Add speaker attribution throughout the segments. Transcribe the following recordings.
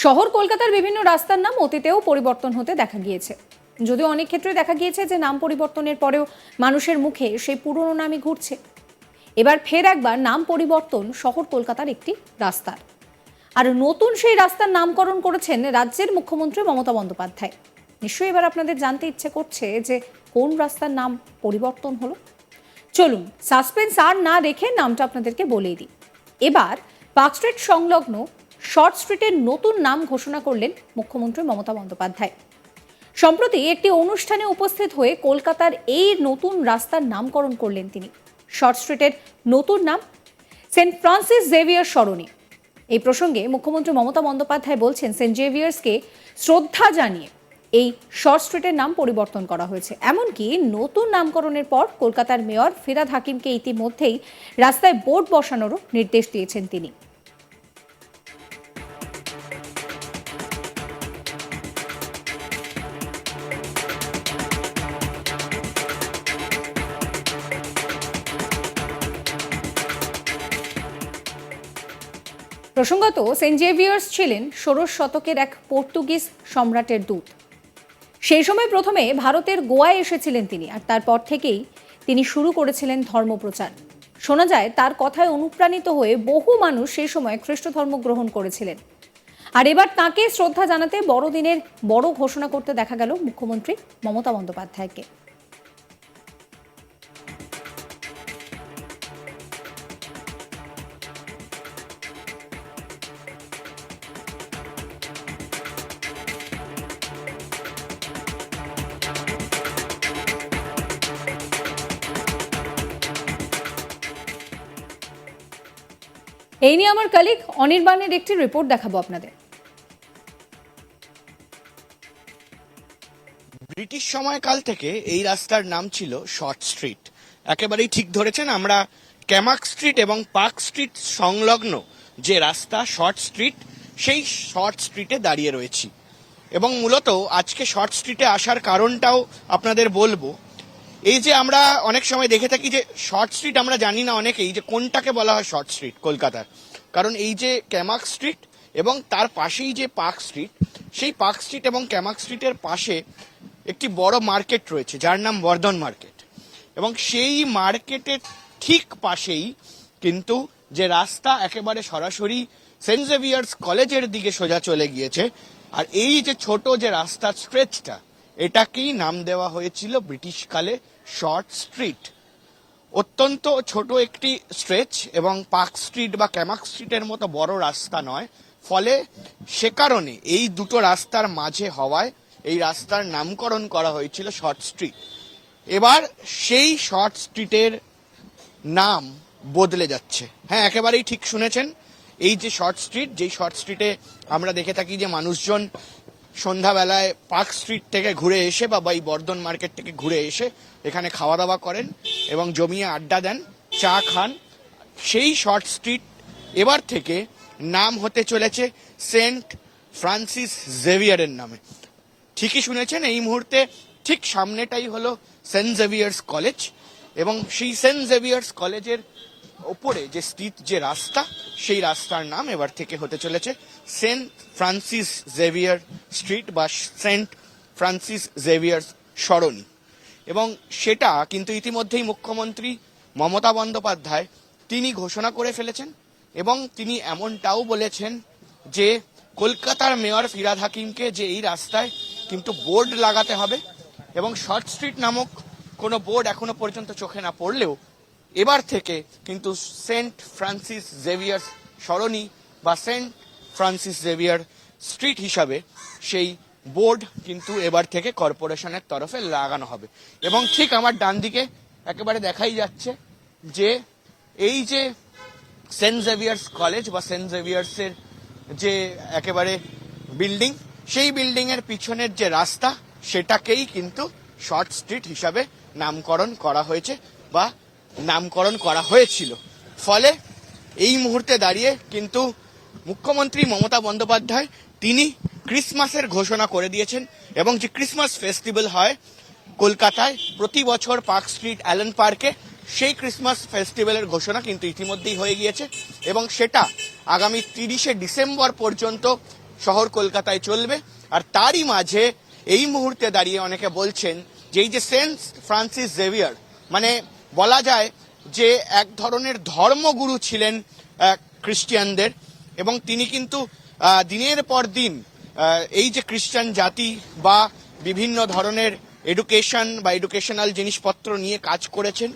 Speaker 1: শহর কলকাতার বিভিন্ন রাস্তার নাম অতীতেও পরিবর্তন হতে দেখা গিয়েছে। যদিও অনেক ক্ষেত্রে দেখা গিয়েছে যে নাম পরিবর্তনের পরেও মানুষের মুখে সেই পুরনো নামই ঘুরছে। এবার ফের একবার নাম পরিবর্তন শহর কলকাতার একটি রাস্তার, আর নতুন সেই রাস্তার নামকরণ করেছেন রাজ্যের মুখ্যমন্ত্রী মমতা বন্দ্যোপাধ্যায়। নিশ্চয়ই এবার আপনাদের জানতে ইচ্ছে করছে যে কোন রাস্তার নাম পরিবর্তন হলো। চলুন সাসপেন্স আর না রেখে নামটা আপনাদেরকে বলেই দিই। এবার পার্ক স্ট্রিট সংলগ্ন শর্ট স্ট্রিটের নতুন নাম ঘোষণা করলেন মুখ্যমন্ত্রী মমতা বন্দ্যোপাধ্যায়। সম্প্রতি একটি অনুষ্ঠানে উপস্থিত হয়ে কলকাতার এই নতুন রাস্তার নামকরণ করলেন তিনি। শর্ট স্ট্রিটের নতুন নাম সেন্ট ফ্রান্সিস জেভিয়ার সরণি। এই প্রসঙ্গে মুখ্যমন্ত্রী মমতা বন্দ্যোপাধ্যায় বলছেন, সেন্ট জেভিয়ার্সকে শ্রদ্ধা জানিয়ে এই শর্ট স্ট্রিটের নাম পরিবর্তন করা হয়েছে। এমনকি নতুন নামকরণের পর কলকাতার মেয়র ফিরহাদ হাকিমকে ইতিমধ্যেই রাস্তায় বোর্ড বসানোরও নির্দেশ দিয়েছেন তিনি। প্রসঙ্গত, সেন্ট জেভিয়ার্স ছিলেন ষোড়শ শতকের এক পর্তুগিজ সম্রাটের দূত। সেই সময় প্রথমে ভারতের গোয়ায় এসেছিলেন তিনি, আর তারপর থেকেই তিনি শুরু করেছিলেন ধর্মপ্রচার। শোনা যায় তার কথায় অনুপ্রাণিত হয়ে বহু মানুষ সেই সময় খ্রিস্ট ধর্ম গ্রহণ করেছিলেন। আর এবার তাঁকে শ্রদ্ধা জানাতে বড়দিনের বড় ঘোষণা করতে দেখা গেল মুখ্যমন্ত্রী মমতা বন্দ্যোপাধ্যায়কে। এই নিয়ে আমার কলিগ অনির্বাণের একটি রিপোর্ট দেখাবো আপনাদের।
Speaker 2: ব্রিটিশ সময়কাল থেকে এই রাস্তার নাম ছিল শর্ট স্ট্রিট। একেবারেই ঠিক ধরেছেন, আমরা ক্যামাক স্ট্রিট এবং পার্ক স্ট্রিট সংলগ্ন যে রাস্তা শর্ট স্ট্রিট, সেই শর্ট স্ট্রিটে দাঁড়িয়ে রয়েছি। এবং মূলত আজকে শর্ট স্ট্রিটে আসার কারণটাও আপনাদের বলবো। এই যে আমরা অনেক সময় দেখে থাকি যে শর্ট স্ট্রিট, আমরা জানি না অনেকেই যে কোনটাকে বলা হয় শর্ট স্ট্রিট কলকাতার। কারণ এই যে ক্যামাক স্ট্রিট এবং তার পাশেই যে পার্ক স্ট্রিট, সেই পার্ক স্ট্রিট এবং ক্যামাক স্ট্রিটের পাশে একটি বড় মার্কেট রয়েছে যার নাম বর্ধন মার্কেট। এবং সেই মার্কেটের ঠিক পাশেই কিন্তু যে রাস্তা একেবারে সরাসরি সেন্ট জেভিয়ার্স কলেজের দিকে সোজা চলে গিয়েছে, আর এই যে ছোট যে রাস্তার স্ট্রেচটা, এটাকেই নাম দেওয়া হয়েছিল ব্রিটিশকালে শর্ট স্ট্রিট। অত্যন্ত ছোট একটি স্ট্রেচ এবং পার্ক স্ট্রিট বা ক্যামাক স্ট্রিটের মতো বড় রাস্তা নয়, ফলে সে কারণে এই দুটো রাস্তার মাঝে হওয়ায় এই রাস্তার নামকরণ করা হয়েছিল শর্ট স্ট্রিট। এবার সেই শর্ট স্ট্রিটের নাম বদলে যাচ্ছে। হ্যাঁ, একেবারেই ঠিক শুনেছেন। এই যে শর্ট স্ট্রিট, যেই শর্ট স্ট্রিটে আমরা দেখে থাকি যে মানুষজন সন্ধ্যাবেলায় পার্ক স্ট্রিট থেকে ঘুরে এসে বা এই বর্ধন মার্কেট থেকে ঘুরে এসে এখানে খাওয়া দাওয়া করেন এবং জমিয়ে আড্ডা দেন, চা খান, সেই শর্ট স্ট্রিট এবার থেকে নাম হতে চলেছে সেন্ট ফ্রান্সিস জেভিয়ারের নামে। ঠিকই শুনেছেন, এই মুহূর্তে ঠিক সামনেটাই হলো সেন্ট জেভিয়ার্স কলেজ, এবং সেই সেন্ট জেভিয়ার্স কলেজের ওপরে যে স্থিত যে রাস্তা, সেই রাস্তার নাম এবার থেকে হতে চলেছে সেন্ট ফ্রান্সিস জেভিয়ার স্ট্রিট বা সেন্ট ফ্রান্সিস জেভিয়ার্স সরণি। এবং সেটা কিন্তু ইতিমধ্যেই মুখ্যমন্ত্রী মমতা বন্দ্যোপাধ্যায় তিনি ঘোষণা করে ফেলেছেন, এবং তিনি এমনটাও বলেছেন যে কলকাতার মেয়র ফিরহাদ হাকিমকে যে এই রাস্তায় কিন্তু বোর্ড লাগাতে হবে, এবং শর্ট স্ট্রিট নামক কোনো বোর্ড এখনো পর্যন্ত চোখে না পড়লেও এবার থেকে কিন্তু সেন্ট ফ্রান্সিস জেভিয়ার সরণি বা সেন্ট ফ্রান্সিস জেভিয়ার স্ট্রিট হিসাবে সেই বোর্ড কিন্তু এবার থেকে কর্পোরেশনের তরফে লাগানো হবে। এবং ঠিক আমার ডান দিকে একেবারে দেখাই যাচ্ছে যে এই যে সেন্ট জেভিয়ার্স কলেজ বা সেন্ট জেভিয়ার্সের যে একেবারে বিল্ডিং, সেই বিল্ডিং এর পিছনের যে রাস্তা, সেটাকেই কিন্তু শর্ট স্ট্রিট হিসাবে নামকরণ করা হয়েছে বা নামকরণ করা হয়েছিল। ফলে এই মুহূর্তে দাঁড়িয়ে কিন্তু মুখ্যমন্ত্রী মমতা বন্দ্যোপাধ্যায় তিনি ক্রিসমাসের ঘোষণা করে দিয়েছেন, এবং যে ক্রিসমাস ফেস্টিভ্যাল হয় কলকাতায় প্রতি বছর পার্ক স্ট্রিট অ্যালেন পার্কে, সেই ক্রিসমাস ফেস্টিভ্যালের ঘোষণা কিন্তু ইতিমধ্যেই হয়ে গিয়েছে, এবং সেটা আগামী 30শে ডিসেম্বর পর্যন্ত শহর কলকাতায় চলবে। আর তারই মাঝে এই মুহূর্তে দাঁড়িয়ে অনেকে বলছেন যে এই যে সেন্ট ফ্রান্সিস জেভিয়ার, মানে বলা যায় যে এক ধরনের ধর্মগুরু ছিলেন খ্রিস্টানদের, এবং তিনি কিন্তু দিনের পর দিন এই যে খ্রিস্টান জাতি বা বিভিন্ন ধরনের এডুকেশন বা এডুকেশনাল জিনিসপত্র নিয়ে কাজ করেছেন।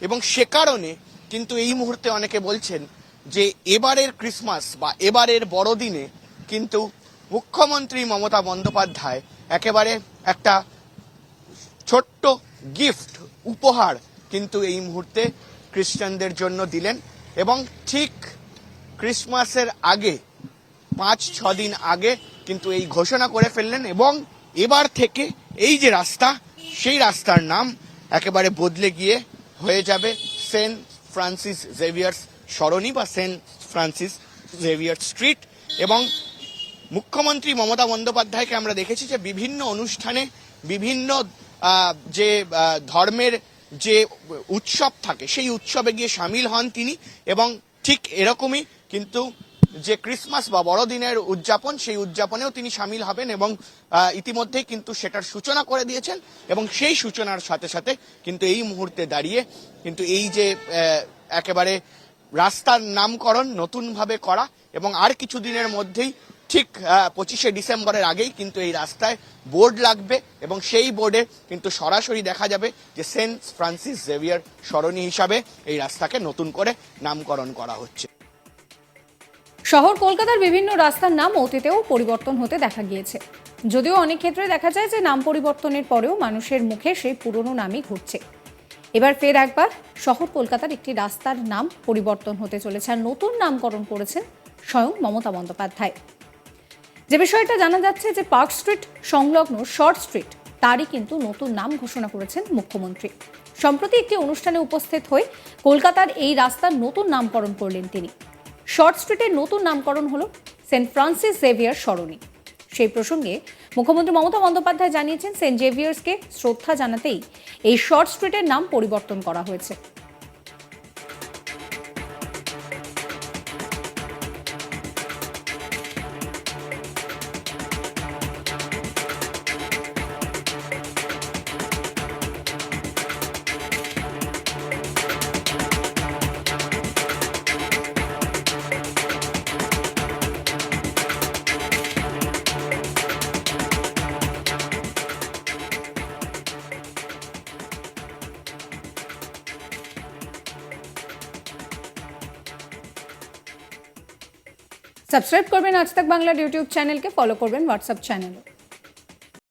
Speaker 2: এবং সে কারণে কিন্তু এই মুহূর্তে অনেকে বলছেন যে এবারের ক্রিসমাস বা এবারের বড়দিনে কিন্তু মুখ্যমন্ত্রী মমতা বন্দ্যোপাধ্যায় একেবারে একটা ছোট্ট গিফট উপহার কিন্তু এই মুহূর্তে খ্রিস্টানদের জন্য দিলেন। এবং ঠিক ক্রিসমাসের আগে 5-6 দিন আগে কিন্তু এই ঘোষণা করে ফেললেন, এবং এবার থেকে এই যে রাস্তা, সেই রাস্তার নাম একেবারে বদলে গিয়ে হয়ে যাবে সেন্ট ফ্রান্সিস জেভিয়ার্স সরণি বা সেন্ট ফ্রান্সিস জেভিয়ার স্ট্রিট। এবং মুখ্যমন্ত্রী মমতা বন্দ্যোপাধ্যায়কে আমরা দেখেছি যে বিভিন্ন অনুষ্ঠানে বিভিন্ন যে ধর্মের যে উৎসব থাকে সেই উৎসবে গিয়ে সামিল হন তিনি, এবং ঠিক এরকমই কিন্তু যে ক্রিসমাস বা বড়দিনের উদযাপন, সেই উদযাপনেও তিনি সামিল হবেন, এবং ইতিমধ্যেই কিন্তু সেটার সূচনা করে দিয়েছেন। এবং সেই সূচনার সাথে সাথে কিন্তু এই মুহূর্তে দাঁড়িয়ে কিন্তু এই যে একেবারে রাস্তার নামকরণ নতুনভাবে করা, এবং আর কিছুদিনের মধ্যেই ঠিক 25শে ডিসেম্বরের আগেই কিন্তু এই রাস্তায় বোর্ড লাগবে, এবং সেই বোর্ডে কিন্তু সরাসরি দেখা যাবে যে সেন্ট ফ্রান্সিস জেভিয়ার সরণি হিসাবে এই রাস্তাকে নতুন করে নামকরণ করা হচ্ছে।
Speaker 1: শহর কলকাতার বিভিন্ন রাস্তার নাম অতীতেও পরিবর্তন হতে দেখা গিয়েছে। যদিও অনেক ক্ষেত্রে দেখা যায় যে নাম পরিবর্তনের পরেও মানুষের মুখে সেই পুরনো নামই ঘুরছে। এবার ফের একবার শহর কলকাতার একটি রাস্তার নাম পরিবর্তন হতে চলেছে, আর নতুন নামকরণ করেছেন স্বয়ং মমতা বন্দ্যোপাধ্যায়। যে বিষয়টা জানা যাচ্ছে যে পার্ক স্ট্রিট সংলগ্ন শর্ট স্ট্রিট, তারই কিন্তু নতুন নাম ঘোষণা করেছেন মুখ্যমন্ত্রী। সম্প্রতি একটি অনুষ্ঠানে উপস্থিত হয়ে কলকাতার এই রাস্তার নতুন নামকরণ করলেন তিনি। শর্ট স্ট্রিটের নতুন নামকরণ হলো সেন্ট ফ্রান্সিস জেভিয়ার সরণি। সেই প্রসঙ্গে মুখ্যমন্ত্রী মমতা বন্দ্যোপাধ্যায় জানিয়েছেন সেন্ট জেভিয়ার্সকে শ্রদ্ধা জানাতেই এই শর্ট স্ট্রিটের নাম পরিবর্তন করা হয়েছে। সাবস্ক্রাইব করবেন আজ তাক বাংলার ইউটিউব চ্যানেলকে, ফলো করবেন হোয়াটসঅ্যাপ চ্যানেল।